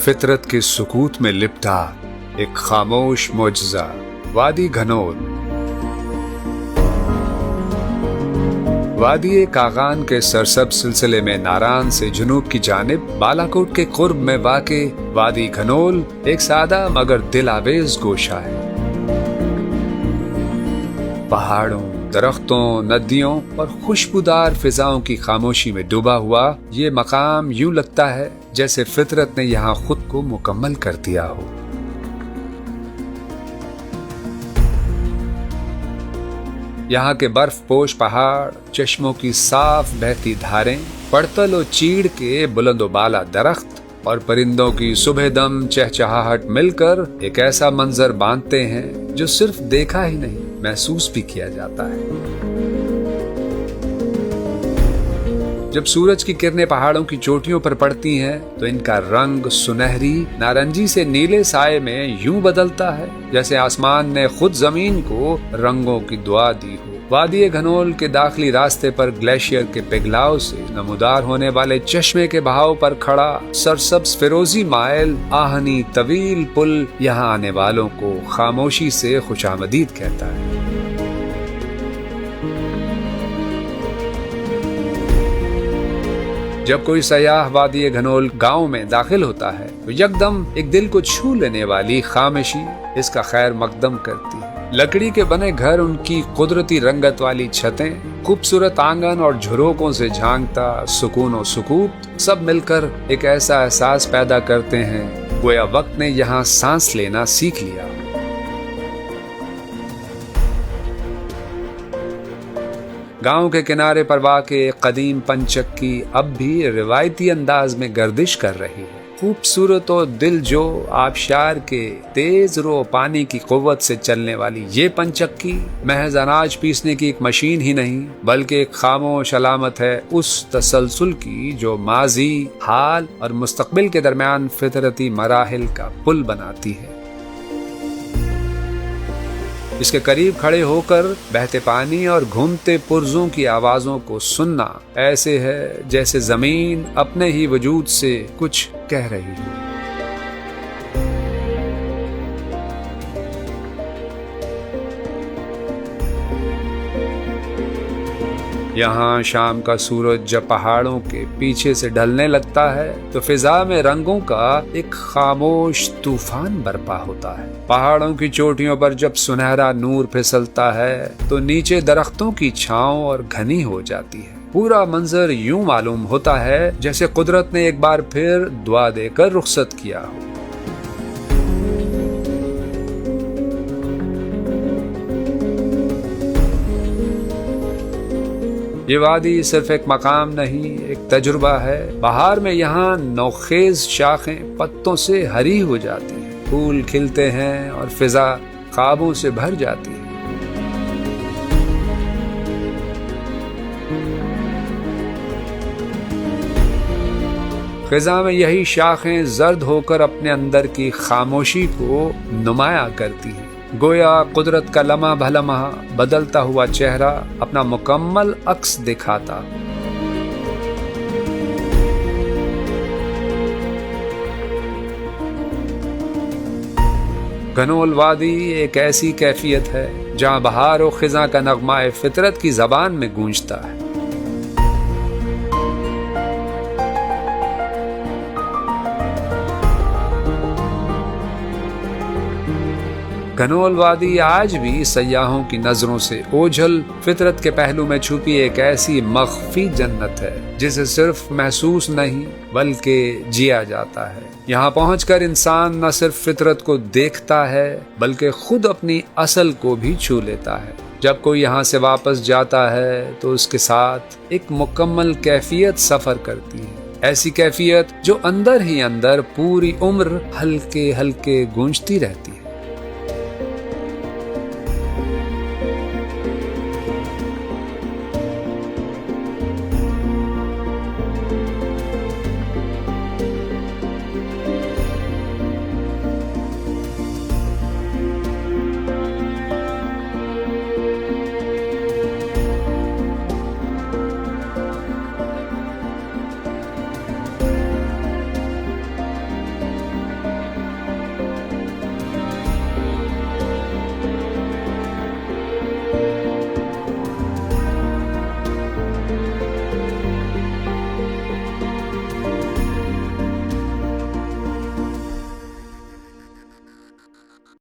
फितरत के सुकूत में लिपटा एक खामोश मोजज़ा, वादी घनौल। वादी कागान के सरसब सिलसिले में नारान से जुनूब की जानिब बालाकोट के कुर्ब में वाक़े वादी घनौल एक सादा मगर दिल आवेज गोशा है। पहाड़ों, दरख्तों, नदियों और खुशबूदार फिजाओं की खामोशी में डूबा हुआ ये मकाम यूं लगता है जैसे फितरत ने यहाँ खुद को मुकम्मल कर दिया हो। यहाँ के बर्फ पोश पहाड़, चश्मों की साफ बहती धारें, पड़तल और चीड़ के बुलंदो बाला दरख्त और परिंदों की सुबह दम चहचहाहट मिलकर एक ऐसा मंजर बांधते हैं जो सिर्फ देखा ही नहीं, महसूस भी किया जाता है। जब सूरज की किरणें पहाड़ों की चोटियों पर पड़ती हैं तो इनका रंग सुनहरी नारंगी से नीले साये में यूं बदलता है जैसे आसमान ने खुद जमीन को रंगों की दुआ दी हो। वादी घनौल के दाखिली रास्ते पर ग्लेशियर के पिघलाव से नमूदार होने वाले चश्मे के बहाव पर खड़ा सरसब्ज फिरोजी माइल आहनी तवील पुल यहाँ आने वालों को खामोशी से खुशामदीद कहता है। जब कोई सयाह वादी घनौल गांव में दाखिल होता है तो यकदम एक दिल को छू लेने वाली खामोशी इसका खैर मकदम करती है। लकड़ी के बने घर, उनकी कुदरती रंगत वाली छतें, खूबसूरत आंगन और झरोकों से झांकता सुकून और सुकूत सब मिलकर एक ऐसा एहसास पैदा करते हैं गोया वक्त ने यहाँ सांस लेना सीख लिया। गांव के किनारे पर वाक़े कदीम पंचक्की अब भी रिवायती अंदाज में गर्दिश कर रही है। खूबसूरत और दिल जो आबशार के तेज रो पानी की कुव्वत से चलने वाली ये पंचक्की महज अनाज पीसने की एक मशीन ही नहीं बल्कि एक खामोश अलामत है उस तसलसल की जो माजी, हाल और मुस्तकबिल के दरमियान फितरती मराहिल का पुल बनाती है। इसके करीब खड़े होकर बहते पानी और घूमते पुर्जों की आवाजों को सुनना ऐसे है जैसे जमीन अपने ही वजूद से कुछ कह रही हो। यहाँ शाम का सूरज जब पहाड़ों के पीछे से ढलने लगता है तो फिजा में रंगों का एक खामोश तूफान बरपा होता है। पहाड़ों की चोटियों पर जब सुनहरा नूर फिसलता है तो नीचे दरख्तों की छांव और घनी हो जाती है। पूरा मंजर यूं मालूम होता है जैसे कुदरत ने एक बार फिर दुआ देकर रुखसत किया हो। ये वादी सिर्फ एक मकाम नहीं, एक तजुर्बा है। बहार में यहाँ नौखेज शाखें पत्तों से हरी हो जाती हैं, फूल खिलते हैं और फिजा ख्वाबों से भर जाती है। फिजा में यही शाखें जर्द होकर अपने अंदर की खामोशी को नुमाया करती हैं। गोया कुदरत का लम्हा भलम्हा बदलता हुआ चेहरा अपना मुकम्मल अक्स दिखाता। घनौल वादी एक ऐसी कैफियत है जहां बहार और खिजा का नगमा फितरत की जबान में गूंजता है। घनौल वादी आज भी सयाहों की नजरों से ओझल फितरत के पहलू में छुपी एक ऐसी मख्फी जन्नत है जिसे सिर्फ महसूस नहीं बल्कि जिया जाता है। यहाँ पहुंचकर इंसान न सिर्फ फितरत को देखता है बल्कि खुद अपनी असल को भी छू लेता है। जब कोई यहाँ से वापस जाता है तो उसके साथ एक मुकम्मल कैफियत सफर करती है, ऐसी कैफियत जो अंदर ही अंदर पूरी उम्र हल्के हल्के गूंजती रहती है।